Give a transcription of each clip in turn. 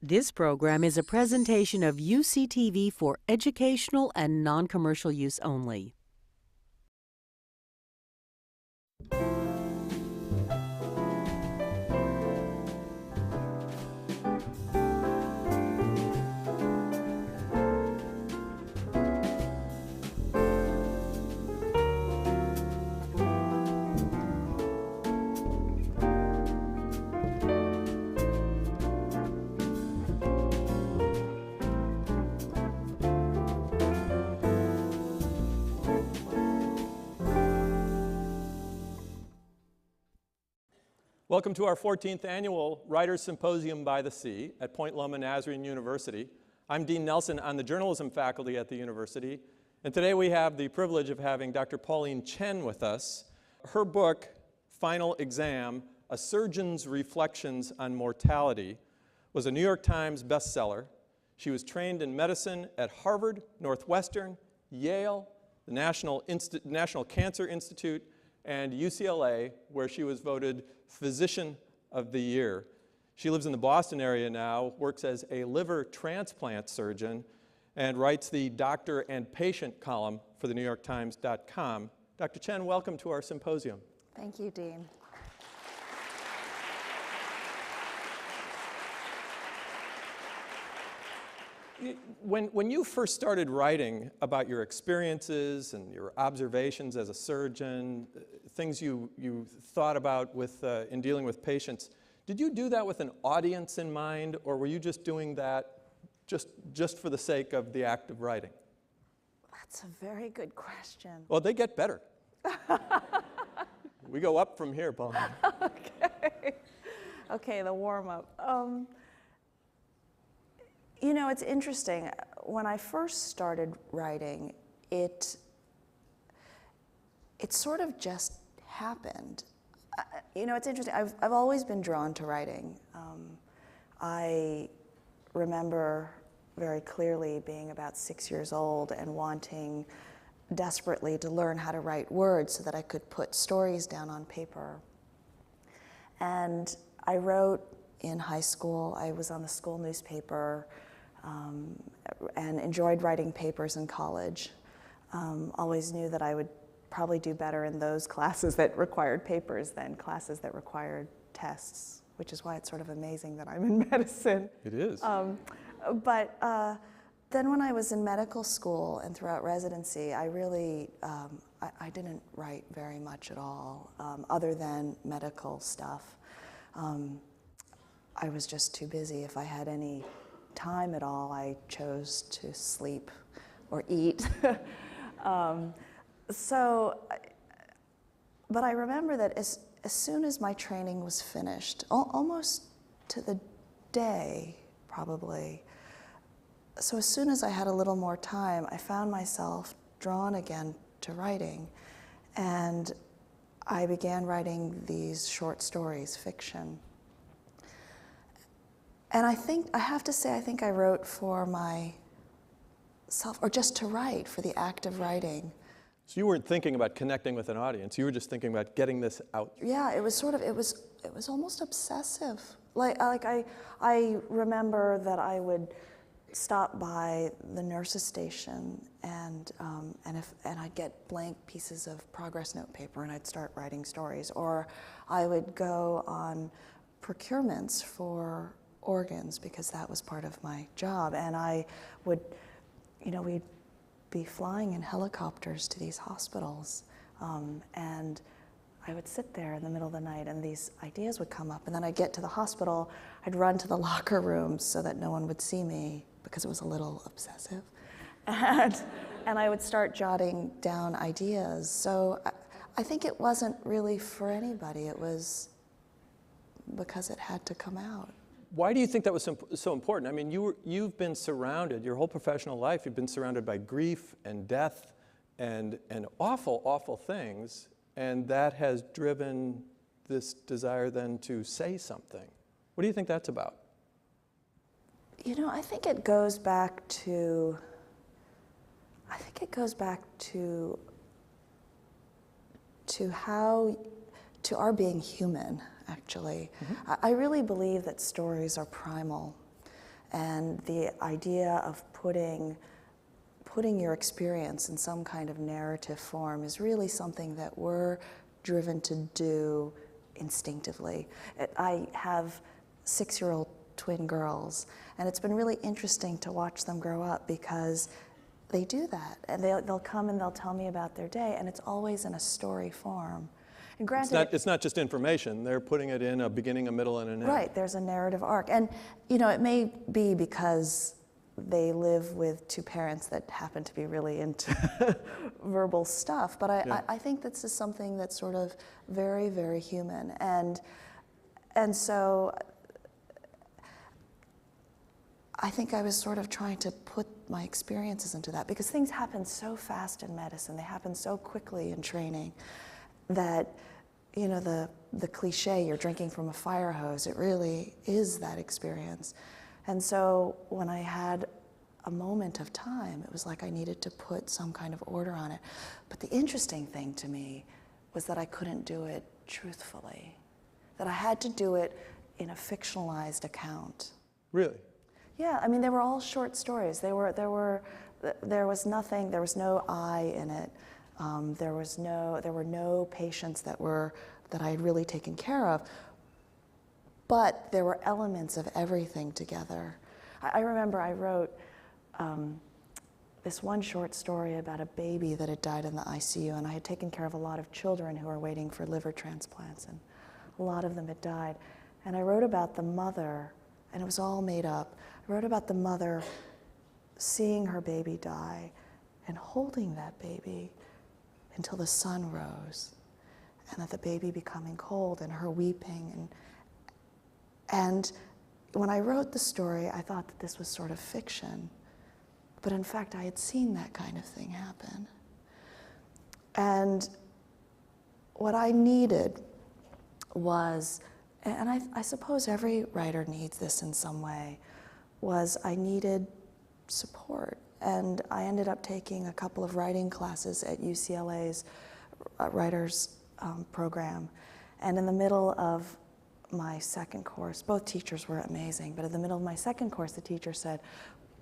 This program is a presentation of UCTV for educational and non-commercial use only. Welcome to our 14th annual Writers' Symposium by the Sea at Point Loma Nazarene University. I'm Dean Nelson on the journalism faculty at the university, and today we have the privilege of having Dr. Pauline Chen with us. Her book, Final Exam, A Surgeon's Reflections on Mortality, was a New York Times bestseller. She was trained in medicine at Harvard, Northwestern, Yale, the National Cancer Institute, and UCLA, where she was voted Physician of the Year. She lives in the Boston area now, works as a liver transplant surgeon, and writes the doctor and patient column for the NewYorkTimes.com. Dr. Chen, welcome to our symposium. Thank you, Dean. When you first started writing about your experiences and your observations as a surgeon, things you thought about in dealing with patients, did you do that with an audience in mind, or were you just doing that just for the sake of the act of writing? That's a very good question. Well, they get better. We go up from here, Pauline. Okay, the warm-up. You know, it's interesting. When I first started writing, it sort of just happened. You know, it's interesting. I've always been drawn to writing. I remember very clearly being about 6 years old and wanting desperately to learn how to write words so that I could put stories down on paper. And I wrote in high school. I was on the school newspaper. And enjoyed writing papers in college. Always knew that I would probably do better in those classes that required papers than classes that required tests, which is why it's sort of amazing that I'm in medicine. It is. But then when I was in medical school and throughout residency, I really, I didn't write very much at all, other than medical stuff. I was just too busy. If I had any time at all, I chose to sleep or eat. But I remember that as soon as my training was finished, almost to the day, probably, so as soon as I had a little more time, I found myself drawn again to writing. And I began writing these short stories, fiction. And I have to say, I think I wrote for myself, or just to write, for the act of writing. So you weren't thinking about connecting with an audience, you were just thinking about getting this out. Yeah, it was sort of, it was almost obsessive. I remember that I would stop by the nurse's station and I'd get blank pieces of progress note paper and I'd start writing stories. Or I would go on procurements for organs, because that was part of my job. And I would, you know, we'd be flying in helicopters to these hospitals, and I would sit there in the middle of the night and these ideas would come up. And then I'd get to the hospital, I'd run to the locker rooms so that no one would see me, because it was a little obsessive. And I would start jotting down ideas. So I think it wasn't really for anybody. It was because it had to come out. Why do you think that was so important? I mean, you've been surrounded, your whole professional life, you've been surrounded by grief and death and awful, awful things, and that has driven this desire then to say something. What do you think that's about? You know, I think it goes back to our being human, actually. Mm-hmm. I really believe that stories are primal. And the idea of putting your experience in some kind of narrative form is really something that we're driven to do instinctively. I have 6-year-old twin girls, and it's been really interesting to watch them grow up because they do that. And they'll come and they'll tell me about their day, and it's always in a story form. And granted, It's not just information. They're putting it in a beginning, a middle, and an end. right, there's a narrative arc. And it may be because they live with 2 parents that happen to be really into verbal stuff, but I think this is something that's sort of very, very human. And so I think I was sort of trying to put my experiences into that, because things happen so fast in medicine, they happen so quickly in training, that the cliche, you're drinking from a fire hose, it really is that experience. And so when I had a moment of time, it was like I needed to put some kind of order on it. But the interesting thing to me was that I couldn't do it truthfully, that I had to do it in a fictionalized account. Really? Yeah, I mean, they were all short stories. There was nothing, there was no I in it. There were no patients that I had really taken care of, but there were elements of everything together. I remember I wrote this one short story about a baby that had died in the ICU, and I had taken care of a lot of children who were waiting for liver transplants, and a lot of them had died. And I wrote about the mother, and it was all made up. I wrote about the mother seeing her baby die and holding that baby until the sun rose, and that the baby becoming cold and her weeping. And when I wrote the story, I thought that this was sort of fiction, but in fact I had seen that kind of thing happen. And what I needed was, and I suppose every writer needs this in some way, was I needed support. And I ended up taking a couple of writing classes at UCLA's writers program. And in the middle of my second course, both teachers were amazing, but in the middle of my second course, the teacher said,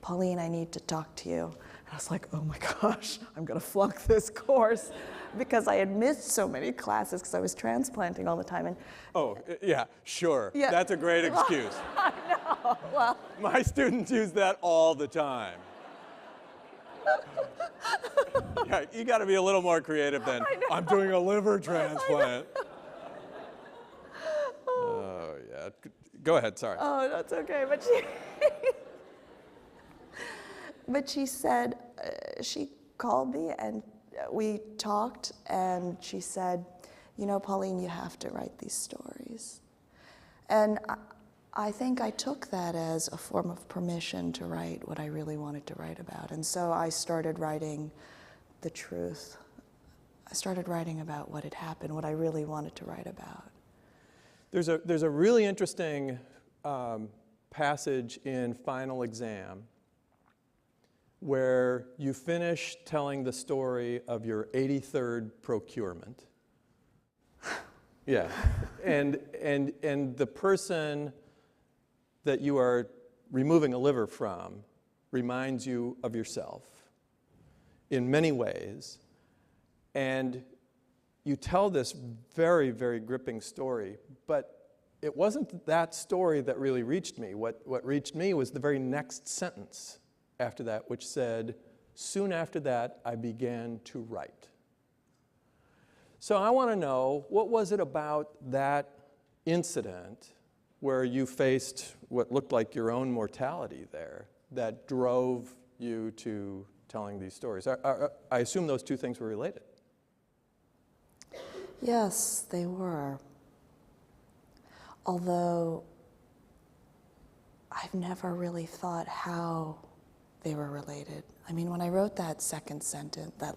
"Pauline, I need to talk to you." And I was like, oh my gosh, I'm gonna flunk this course, because I had missed so many classes because I was transplanting all the time. And Oh, yeah, sure. Yeah. That's a great excuse. I know, well. My students use that all the time. Yeah, you got to be a little more creative than, I'm doing a liver transplant. Oh, yeah. Go ahead, sorry. Oh, that's okay, but she said, she called me and we talked, and she said, Pauline, you have to write these stories. And I think I took that as a form of permission to write what I really wanted to write about. And so I started writing the truth. I started writing about what had happened, what I really wanted to write about. There's a really interesting passage in Final Exam where you finish telling the story of your 83rd procurement. Yeah, and the person that you are removing a liver from reminds you of yourself in many ways. And you tell this very, very gripping story, but it wasn't that story that really reached me. What reached me was the very next sentence after that, which said, "Soon after that, I began to write." So I want to know, what was it about that incident where you faced what looked like your own mortality there that drove you to telling these stories? I assume those two things were related. Yes, they were. Although I've never really thought how they were related. I mean, when I wrote that second sentence, that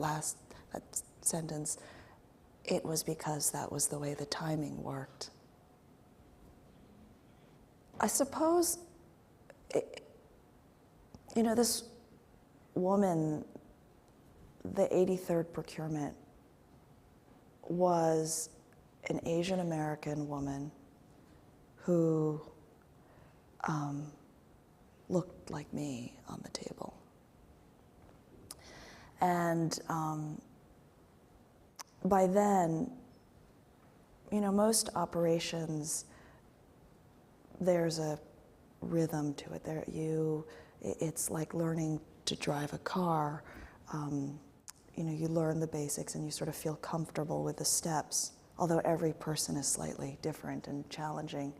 sentence, it was because that was the way the timing worked. I suppose, this woman, the 83rd Procurement, was an Asian American woman who looked like me on the table. And by then, most operations, there's a rhythm to it. It's like learning to drive a car. You learn the basics and you sort of feel comfortable with the steps, although every person is slightly different and challenging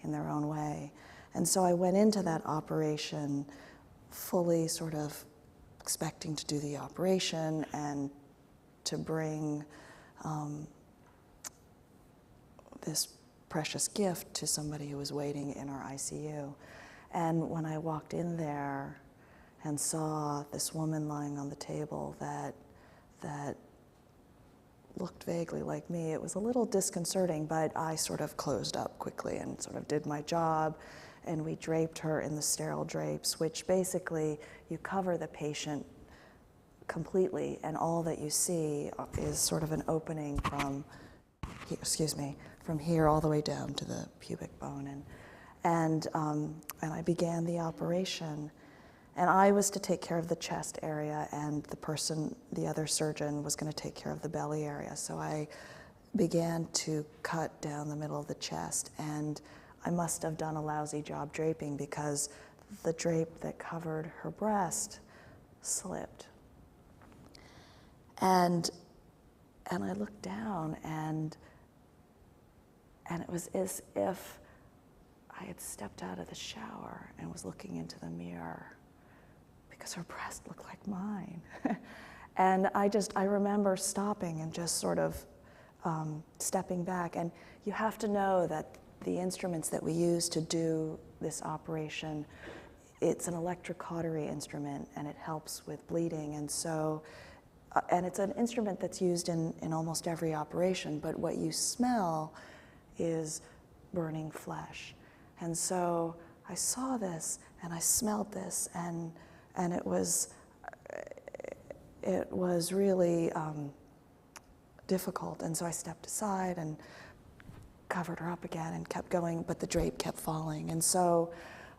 in their own way. And so I went into that operation fully sort of expecting to do the operation and to bring this precious gift to somebody who was waiting in our ICU. And when I walked in there and saw this woman lying on the table that looked vaguely like me, it was a little disconcerting, but I sort of closed up quickly and sort of did my job, and we draped her in the sterile drapes, which basically you cover the patient completely, and all that you see is sort of an opening from here all the way down to the pubic bone. And I began the operation. And I was to take care of the chest area, and the other surgeon was going to take care of the belly area. So I began to cut down the middle of the chest, and I must have done a lousy job draping because the drape that covered her breast slipped. And I looked down, and it was as if I had stepped out of the shower and was looking into the mirror, because her breast looked like mine. And I remember stopping and just sort of stepping back. And you have to know that the instruments that we use to do this operation, it's an electrocautery instrument, and it helps with bleeding. And so, and it's an instrument that's used in almost every operation, but what you smell is burning flesh. And so I saw this, and I smelled this, and it was really difficult. And so I stepped aside and covered her up again and kept going, but the drape kept falling. And so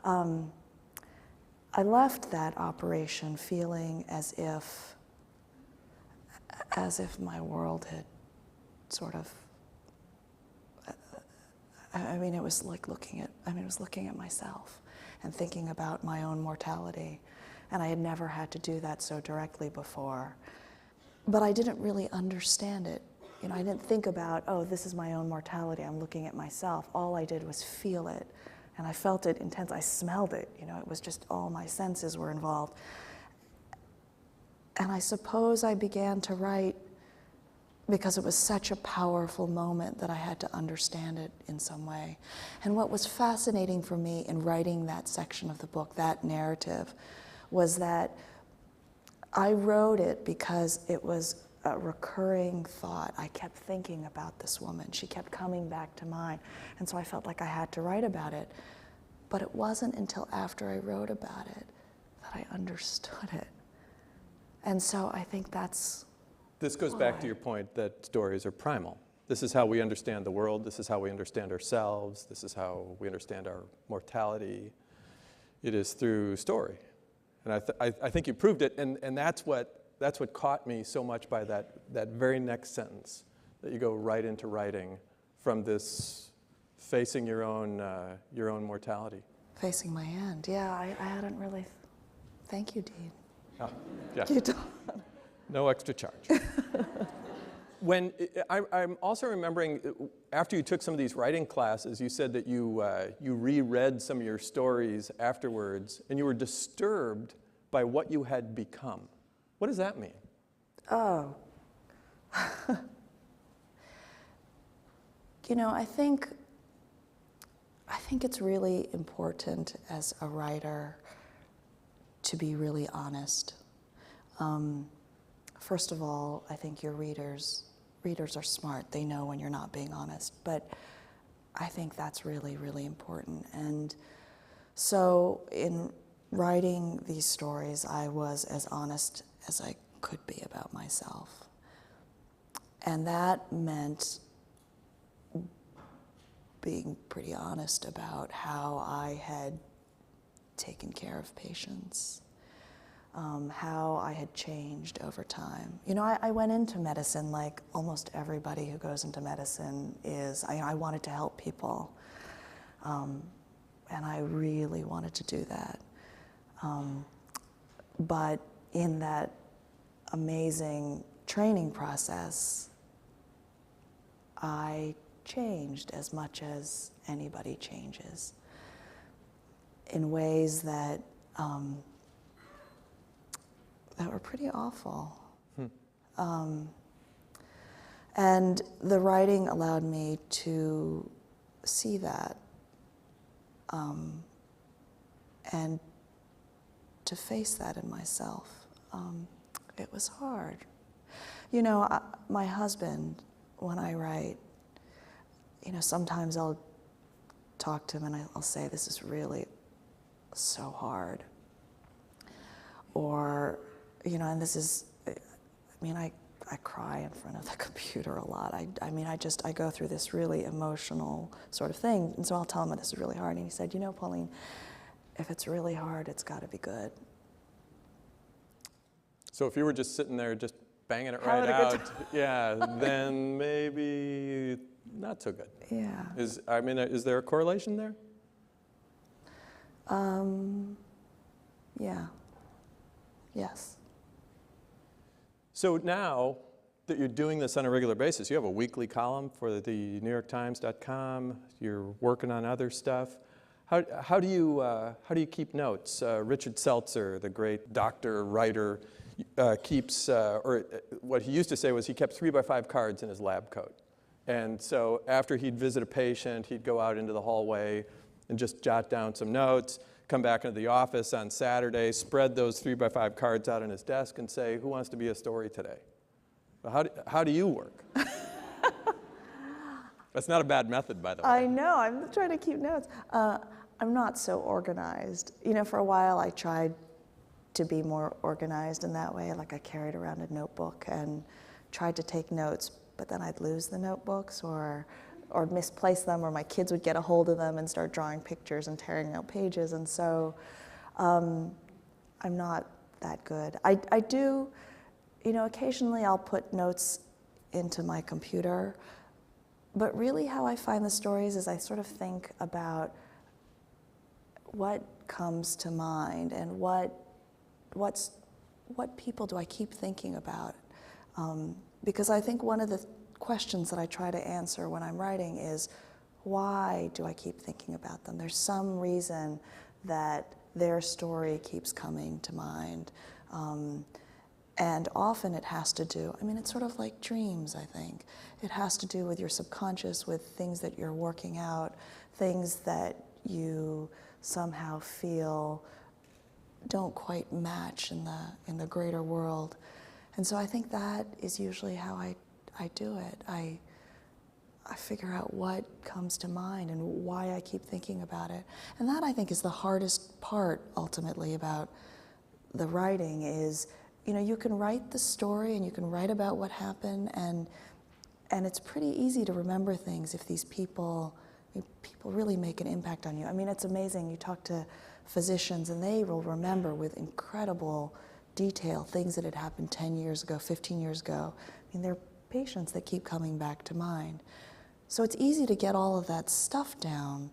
I left that operation feeling as if my world had sort of, it was like looking at myself and thinking about my own mortality. And I had never had to do that so directly before. But I didn't really understand it. I didn't think about, oh, this is my own mortality, I'm looking at myself. All I did was feel it. And I felt it intense. I smelled it. It was just all my senses were involved. And I suppose I began to write because it was such a powerful moment that I had to understand it in some way. And what was fascinating for me in writing that section of the book, that narrative, was that I wrote it because it was a recurring thought. I kept thinking about this woman. She kept coming back to mind. And so I felt like I had to write about it. But it wasn't until after I wrote about it that I understood it. And so I think that's This goes back to your point that stories are primal. This is how we understand the world. This is how we understand ourselves. This is how we understand our mortality. It is through story. And I think you proved it, and that's what caught me so much by that very next sentence, that you go right into writing from this facing your own mortality. facing my end. Yeah, I hadn't really. Thank you, Dean. Oh, yeah. You don't. No extra charge. I'm also remembering, after you took some of these writing classes, you said that you reread some of your stories afterwards, and you were disturbed by what you had become. What does that mean? Oh. I think it's really important as a writer to be really honest. First of all, I think your readers are smart. They know when you're not being honest. But I think that's really, really important. And so in writing these stories, I was as honest as I could be about myself. And that meant being pretty honest about how I had taken care of patients, how I had changed over time. You know, I went into medicine like almost everybody who goes into medicine is. I wanted to help people, and I really wanted to do that. But in that amazing training process, I changed as much as anybody changes in ways that that were pretty awful. And the writing allowed me to see that and to face that in myself. It was hard. You know, my husband, when I write, you know, sometimes I'll talk to him and I'll say, this is really so hard. Or, you know, and this is, I mean, I cry in front of the computer a lot. I mean, I go through this really emotional sort of thing. And so I'll tell him this is really hard. And he said, you know, Pauline, if it's really hard, it's got to be good. So if you were just sitting there just banging it right out, yeah, then maybe not so good. Yeah. Is there a correlation there? Yeah. Yes. So now that you're doing this on a regular basis, you have a weekly column for the NewYorkTimes.com. You're working on other stuff. How do you keep notes? Richard Seltzer, the great doctor, writer, keeps, or what he used to say was he kept 3x5 cards in his lab coat. And so after he'd visit a patient, he'd go out into the hallway and just jot down some notes, come back into the office on Saturday, spread those 3x5 cards out on his desk and say, who wants to be a story today? Well, how do you work? That's not a bad method, by the way. I know, I'm trying to keep notes. I'm not so organized. You know, for a while I tried to be more organized in that way. Like I carried around a notebook and tried to take notes, but then I'd lose the notebooks or misplace them, or my kids would get a hold of them and start drawing pictures and tearing out pages. And so I'm not that good. I do, you know, occasionally I'll put notes into my computer, but really how I find the stories is I sort of think about what comes to mind and what people do I keep thinking about. Because I think one of the questions that I try to answer when I'm writing is, why do I keep thinking about them? There's some reason that their story keeps coming to mind. And often it has to do, I mean, it's sort of like dreams, I think. It has to do with your subconscious, with things that you're working out, things that you somehow feel don't quite match in the greater world. And so I think that is usually how I do it. I figure out what comes to mind and why I keep thinking about it. And that, I think, is the hardest part, ultimately, about the writing is, you know, you can write the story and you can write about what happened, and it's pretty easy to remember things if these people really make an impact on you. I mean, it's amazing. You talk to physicians and they will remember with incredible detail things that had happened 10 years ago, 15 years ago. I mean, they're patients that keep coming back to mind. So it's easy to get all of that stuff down,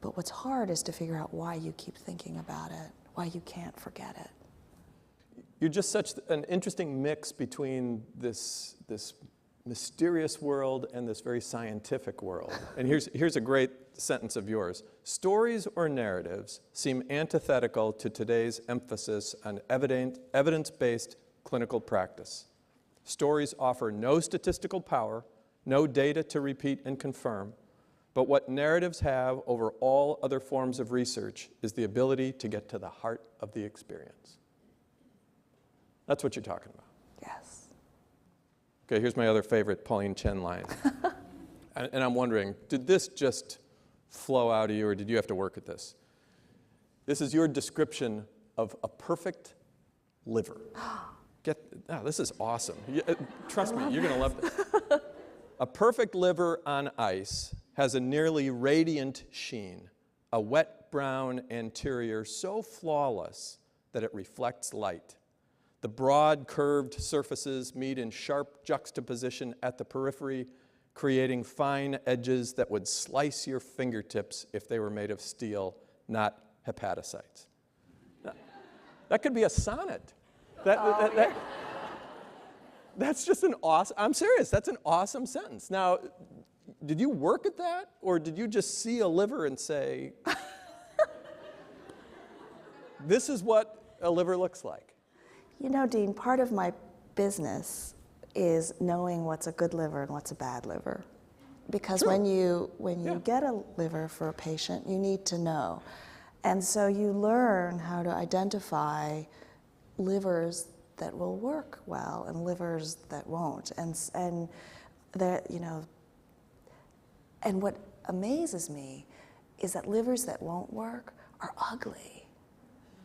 but what's hard is to figure out why you keep thinking about it, why you can't forget it. You're just such an interesting mix between this mysterious world and this very scientific world. And here's a great sentence of yours. Stories or narratives seem antithetical to today's emphasis on evidence-based clinical practice. Stories offer no statistical power, no data to repeat and confirm, but what narratives have over all other forms of research is the ability to get to the heart of the experience. That's what you're talking about. Yes. Okay, here's my other favorite Pauline Chen line. And I'm wondering, did this just flow out of you, or did you have to work at this? This is your description of a perfect liver. This is awesome. Trust me, you're going to love this. A perfect liver on ice has a nearly radiant sheen, a wet brown anterior so flawless that it reflects light. The broad, curved surfaces meet in sharp juxtaposition at the periphery, creating fine edges that would slice your fingertips if they were made of steel, not hepatocytes. That could be a sonnet. That's just an awesome, I'm serious, that's an awesome sentence. Now, did you work at that, or did you just see a liver and say, this is what a liver looks like? You know, Dean, part of my business is knowing what's a good liver and what's a bad liver. Because True. when you get a liver for a patient, you need to know. And so you learn how to identify livers that will work well and livers that won't. And that, you know, and what amazes me is that livers that won't work are ugly.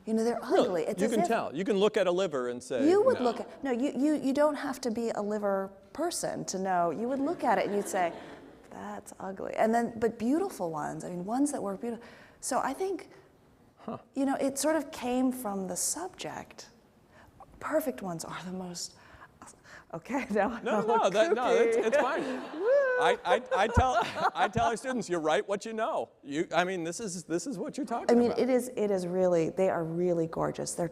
You know, they're ugly. Really? It's You as can if tell. You can look at a liver and say, you would no. look at, no, you don't have to be a liver person to know. You would look at it and you'd say, that's ugly. And then, but beautiful ones, I mean, ones that were beautiful. So I think, you know, it sort of came from the subject. Perfect ones are the most, okay, now No, it's fine. I tell our students, you write what you know. I mean, this is what you're talking about. it is really, they are really gorgeous. They're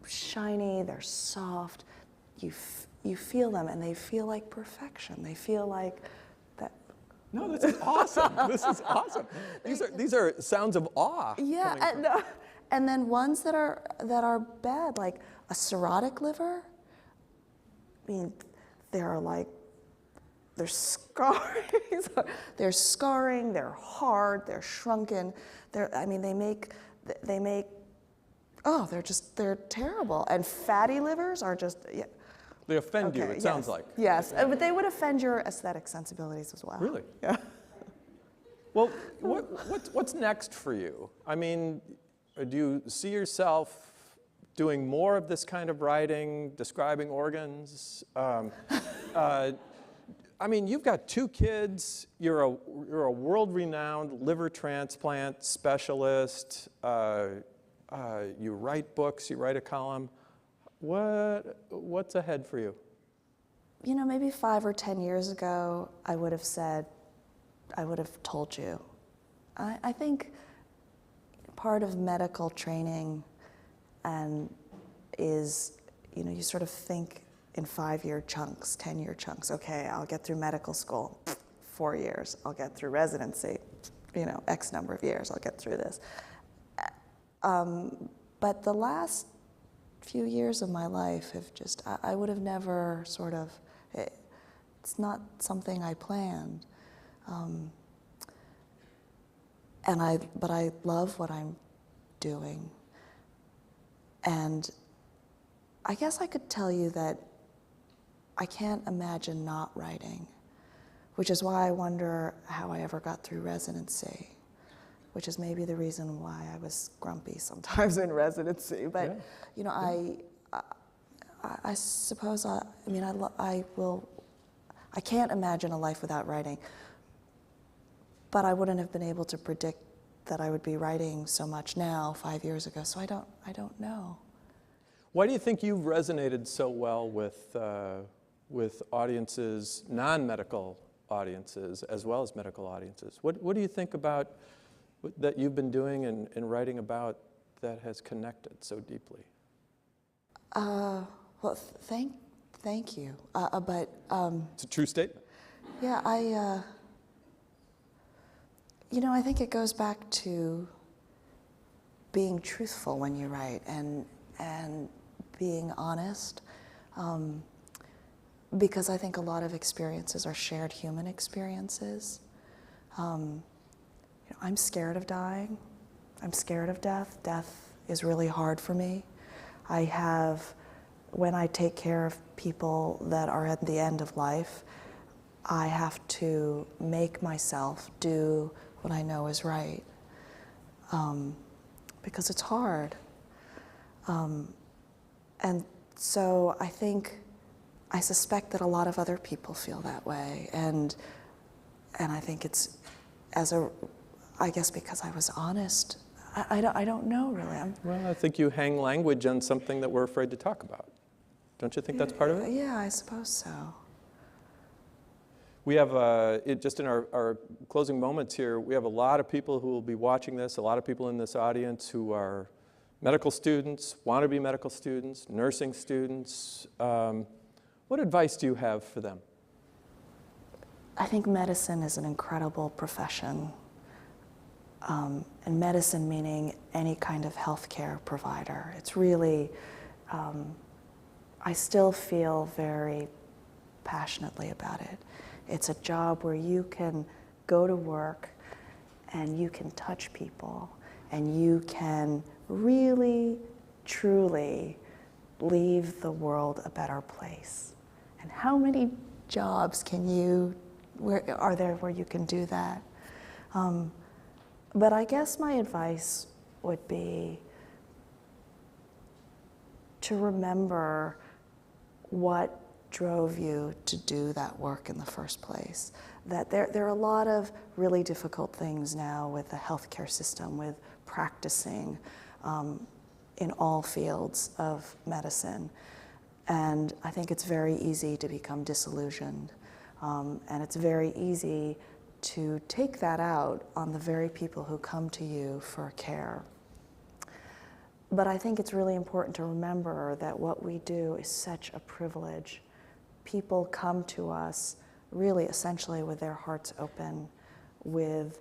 shiny, they're soft. You feel them and they feel like perfection. They feel like that. No, this is awesome. This is awesome. These are sounds of awe. Yeah, and then ones that are bad, like a cirrhotic liver. I mean, they're scarring. They're scarring. They're hard. They're shrunken. I mean, they make. Oh, they're terrible. And fatty livers are just. Yeah. They offend you. It sounds like. Yes, but they would offend your aesthetic sensibilities as well. Really? Yeah. Well, what's next for you? I mean, do you see yourself doing more of this kind of writing, describing organs? I mean, you've got 2 kids. You're a world-renowned liver transplant specialist. You write books. You write a column. What's ahead for you? You know, maybe 5 or 10 years ago, I would have told you. I think part of medical training is, you know, you sort of think in 5-year chunks, 10-year chunks. Okay, I'll get through medical school, 4 years. I'll get through residency, you know, X number of years. I'll get through this. But the last few years of my life have just, I would have never sort of, it's not something I planned. But I love what I'm doing. And I guess I could tell you that I can't imagine not writing, which is why I wonder how I ever got through residency, which is maybe the reason why I was grumpy sometimes in residency. But, yeah. You know, I suppose, I can't imagine a life without writing, but I wouldn't have been able to predict that I would be writing so much now 5 years ago, so I don't know. Why do you think you've resonated so well with audiences, non-medical audiences, as well as medical audiences? What do you think about that you've been doing and writing about that has connected so deeply? Well, thank you. But it's a true statement. Yeah, you know, I think it goes back to being truthful when you write and being honest, because I think a lot of experiences are shared human experiences. You know, I'm scared of dying. I'm scared of death. Death is really hard for me. When I take care of people that are at the end of life, I have to make myself do what I know is right, because it's hard. And so I suspect that a lot of other people feel that way, and I think it's, I guess because I was honest. I don't know, really. Well, I think you hang language on something that we're afraid to talk about. Don't you think that's part of it? Yeah, I suppose so. We have, just in our closing moments here, we have a lot of people who will be watching this, a lot of people in this audience who are medical students, want to be medical students, nursing students. What advice do you have for them? I think medicine is an incredible profession. And medicine meaning any kind of healthcare provider. It's really, I still feel very passionately about it. It's a job where you can go to work and you can touch people and you can really, truly leave the world a better place. And how many jobs are there where you can do that? But I guess my advice would be to remember what drove you to do that work in the first place. That there are a lot of really difficult things now with the healthcare system, with practicing in all fields of medicine. And I think it's very easy to become disillusioned. And it's very easy to take that out on the very people who come to you for care. But I think it's really important to remember that what we do is such a privilege. People come to us really essentially with their hearts open, with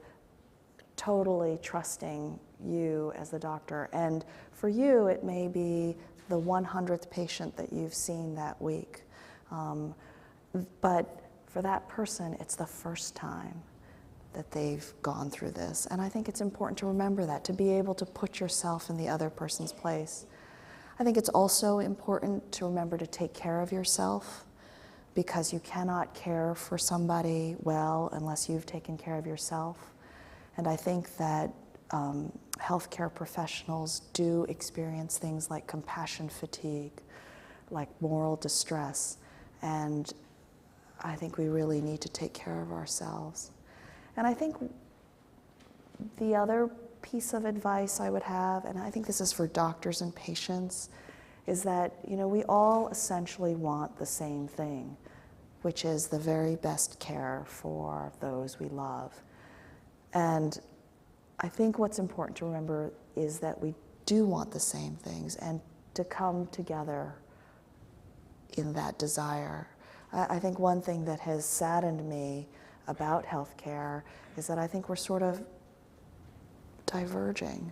totally trusting you as the doctor. And for you, it may be the 100th patient that you've seen that week. But for that person, it's the first time that they've gone through this. And I think it's important to remember that, to be able to put yourself in the other person's place. I think it's also important to remember to take care of yourself, because you cannot care for somebody well unless you've taken care of yourself. And I think that healthcare professionals do experience things like compassion fatigue, like moral distress. And I think we really need to take care of ourselves. And I think the other piece of advice I would have, and I think this is for doctors and patients, is that, we all essentially want the same thing, which is the very best care for those we love. And I think what's important to remember is that we do want the same things, and to come together in that desire. I think one thing that has saddened me about healthcare is that I think we're sort of diverging.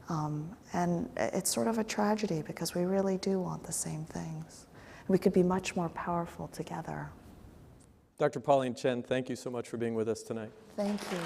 And it's sort of a tragedy, because we really do want the same things. We could be much more powerful together. Dr. Pauline Chen, thank you so much for being with us tonight. Thank you.